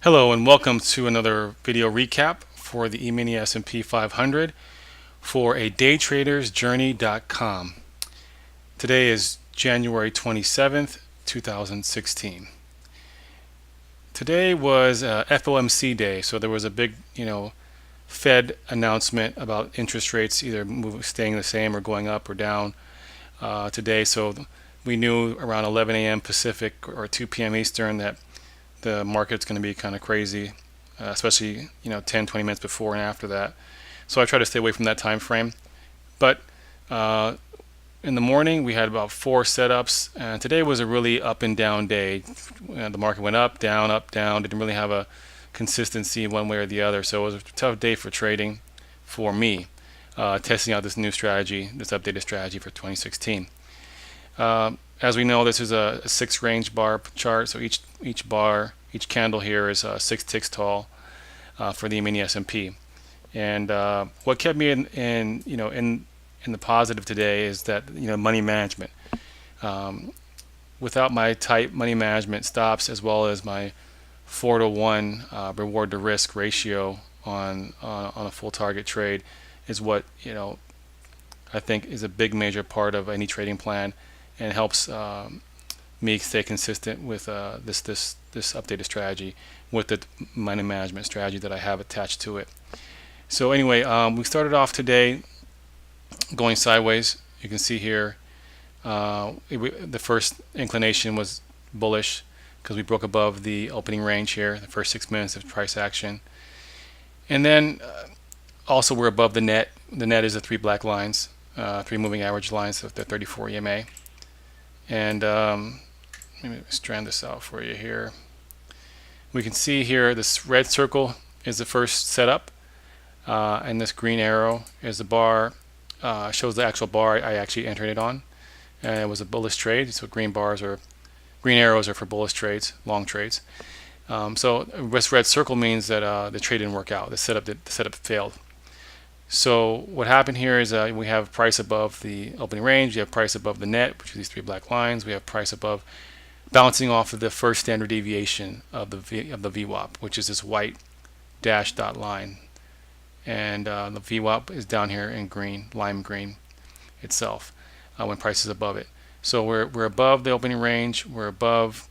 Hello and welcome to another video recap for the E-mini S&P 500 for a daytradersjourney.com. Today is January 27th, 2016. Today was FOMC day, so there was a big, Fed announcement about interest rates either staying the same or going up or down today. So we knew around 11 a.m. Pacific or 2 p.m. Eastern that the market's going to be kind of crazy, especially 10, 20 minutes before and after that. So I try to stay away from that time frame. But uh, in the morning we had about 4 setups, and today was a really up and down day. The market went up, down. Didn't really have a consistency one way or the other. So it was a tough day for trading for me, testing out this new strategy, this updated strategy for 2016. As we know, this is a 6 range bar chart, so each candle here is 6 ticks tall for the mini S&P. And what kept me in the positive today is that money management. Without my tight money management stops, as well as my 4-to-1 reward to risk ratio on a full target trade, is what I think is a big major part of any trading plan, and helps me stay consistent with this updated strategy with the money management strategy that I have attached to it. So anyway, we started off today going sideways. You can see here the first inclination was bullish because we broke above the opening range here, the first 6 minutes of price action. And then also we're above the net. The net is the 3 black lines, 3 moving average lines of the 34 EMA. And let me strand this out for you here. We can see here this red circle is the first setup, and this green arrow is the bar, shows the actual bar I actually entered it on, and it was a bullish trade. So green arrows are for bullish trades, long trades. So this red circle means that the trade didn't work out. The setup failed. So what happened here is we have price above the opening range, we have price above the net, which are these 3 black lines, we have price above, bouncing off of the first standard deviation of the VWAP, which is this white dashed dot line, and the VWAP is down here in green, lime green itself, when price is above it. So we're above the opening range, we're above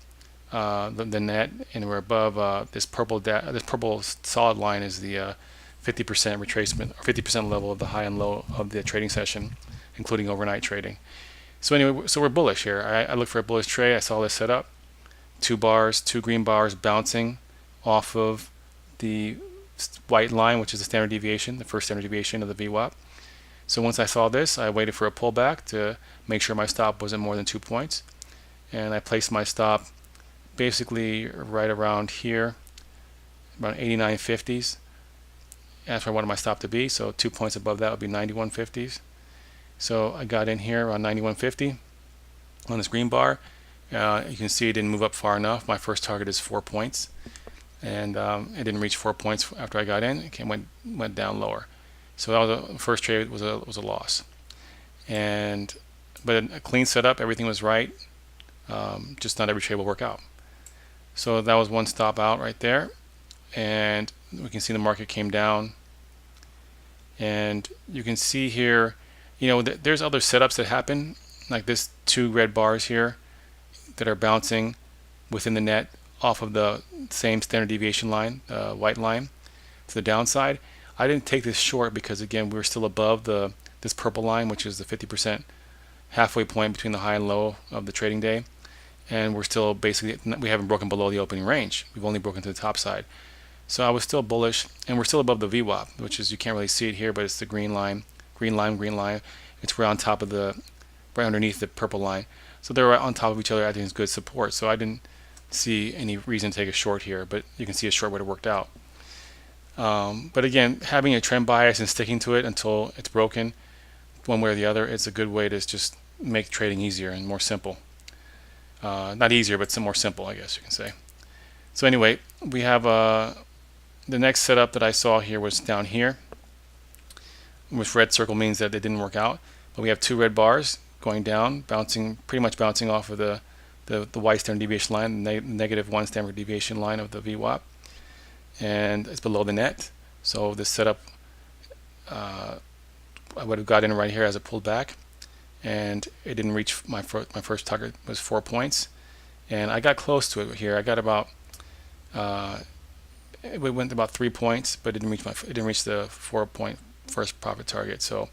the net, and we're above this purple solid line is the 50% retracement, or 50% level of the high and low of the trading session, including overnight trading. So anyway, so we're bullish here. I look for a bullish trade. I saw this set up, 2 green bars bouncing off of the white line, which is the standard deviation, the first standard deviation of the VWAP. So once I saw this, I waited for a pullback to make sure my stop wasn't more than 2 points, and I placed my stop basically right around here, around 89.50s. That's where I wanted my stop to be. So 2 points above that would be 91.50s. So I got in here around 91.50 on this green bar. You can see it didn't move up far enough. My first target is 4 points, and it didn't reach 4 points after I got in. It went down lower. So that was the first trade was a loss. But a clean setup, everything was right. Just not every trade will work out. So that was one stop out right there, and we can see the market came down, and you can see here, there's other setups that happen, like this 2 red bars here that are bouncing within the net off of the same standard deviation line, white line, to the downside. I didn't take this short because, again, we're still above this purple line, which is the 50% halfway point between the high and low of the trading day, and we're still we haven't broken below the opening range. We've only broken to the top side. So I was still bullish, and we're still above the VWAP, which is, you can't really see it here, but it's the green line. It's right on top of right underneath the purple line. So they're right on top of each other. I think it's good support. So I didn't see any reason to take a short here, but you can see a short would have worked out. But again, having a trend bias and sticking to it until it's broken, one way or the other, it's a good way to just make trading easier and more simple. Not easier, but some more simple, I guess you can say. So anyway, we have the next setup that I saw here was down here, which red circle means that it didn't work out. But we have 2 red bars going down, pretty much bouncing off of the white standard deviation line, the -1 standard deviation line of the VWAP. and it's below the net. So this setup, I would have got in right here as it pulled back, and it didn't reach my first target was 4 points, and I got close to it here. I got about it went about 3 points, but it didn't reach the 4-point first profit target. So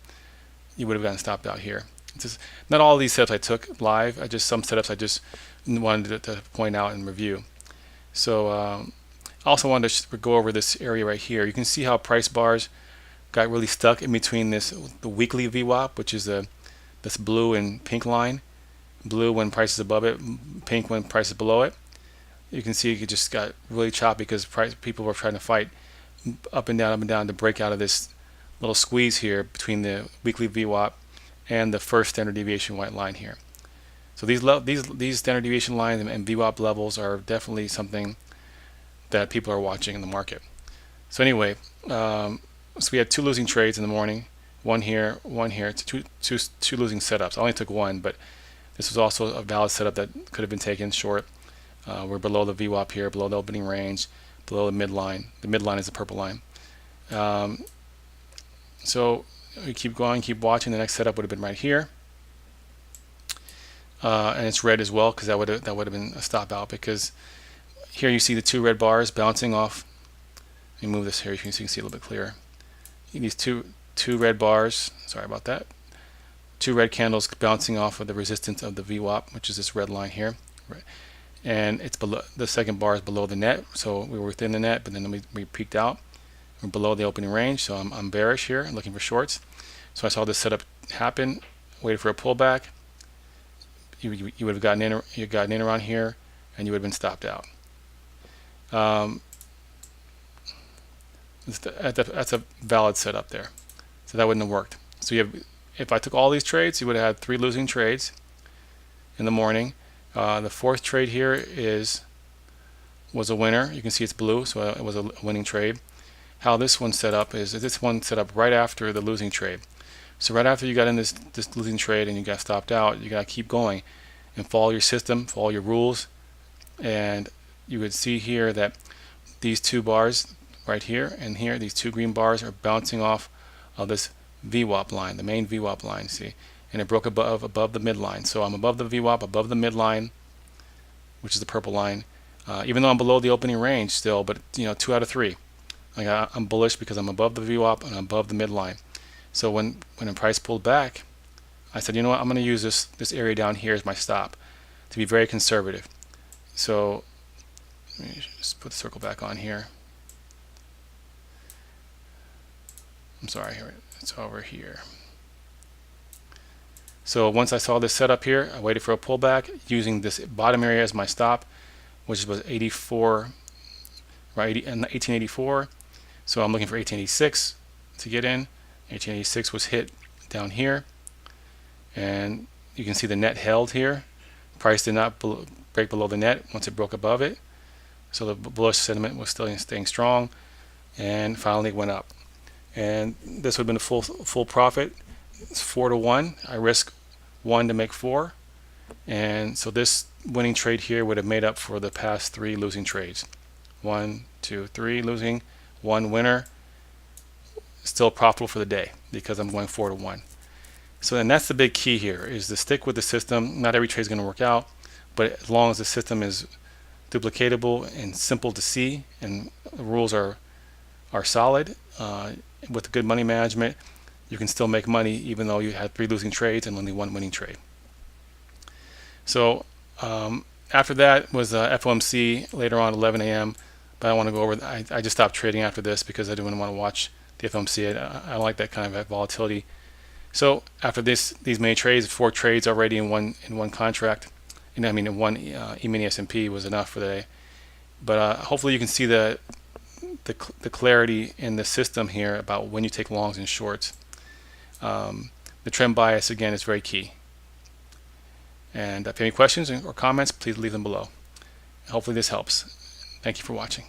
you would have gotten stopped out here. It's just, not all of these setups I took live. Some setups I just wanted to point out and review. So I also wanted to go over this area right here. You can see how price bars got really stuck in between the weekly VWAP, which is this blue and pink line. Blue when price is above it, pink when price is below it. You can see it just got really choppy because people were trying to fight up and down to break out of this little squeeze here between the weekly VWAP and the first standard deviation white line here. So these standard deviation lines and VWAP levels are definitely something that people are watching in the market. So anyway, so we had 2 losing trades in the morning, one here. It's two losing setups. I only took one, but this was also a valid setup that could have been taken short. We're below the VWAP here, below the opening range, below the midline. The midline is the purple line. So we keep going, keep watching. The next setup would have been right here, and it's red as well because that would have been a stop out, because here you see the 2 red bars bouncing off. Let me move this here so you can see a little bit clearer. These two red bars. Sorry about that. 2 red candles bouncing off of the resistance of the VWAP, which is this red line here. Right. And it's below, the second bar is below the net, so we were within the net, but then we peaked out. We're below the opening range, so I'm bearish here, looking for shorts. So I saw this setup happen, waited for a pullback. You would have gotten in around here, and you would have been stopped out. That's a valid setup there, so that wouldn't have worked. So if I took all these trades, you would have had 3 losing trades in the morning. The 4th trade here was a winner. You can see it's blue, so it was a winning trade. How this one set up is this one set up right after the losing trade. So right after you got in this losing trade and you got stopped out, you got to keep going and follow your system, follow your rules. And you would see here that these 2 bars right here and here, these 2 green bars are bouncing off of this VWAP line, the main VWAP line, see? And it broke above the midline. So I'm above the VWAP, above the midline, which is the purple line, even though I'm below the opening range still, but 2 out of 3. I'm bullish because I'm above the VWAP and I'm above the midline. So when the price pulled back, I said, you know what, I'm going to use this area down here as my stop to be very conservative. So let me just put the circle back on here. I'm sorry, it's over here. So once I saw this setup here, I waited for a pullback using this bottom area as my stop, which was 84, right, in 1884. So I'm looking for 1886 to get in. 1886 was hit down here, and you can see the net held here. Price did not break below the net once it broke above it, so the bullish sentiment was still staying strong, and finally it went up. And this would have been a full profit. It's 4 to 1. I risk 1 to make 4, and so this winning trade here would have made up for the past 3 losing trades. 1, 2, 3 losing, 1 winner. Still profitable for the day because I'm going 4 to 1. So then that's the big key here, is to stick with the system. Not every trade is going to work out, but as long as the system is duplicatable and simple to see, and the rules are solid, with good money management, you can still make money even though you had 3 losing trades and only 1 winning trade. So after that was FOMC later on 11 a.m. But I want to go over. I just stopped trading after this because I didn't want to watch the FOMC. I don't like that kind of volatility. So after these many trades, 4 trades already in one contract, and I mean in one E-mini S&P was enough for the day. But hopefully you can see the clarity in the system here about when you take longs and shorts. The trend bias again is very key. And if you have any questions or comments, please leave them below. Hopefully this helps. Thank you for watching.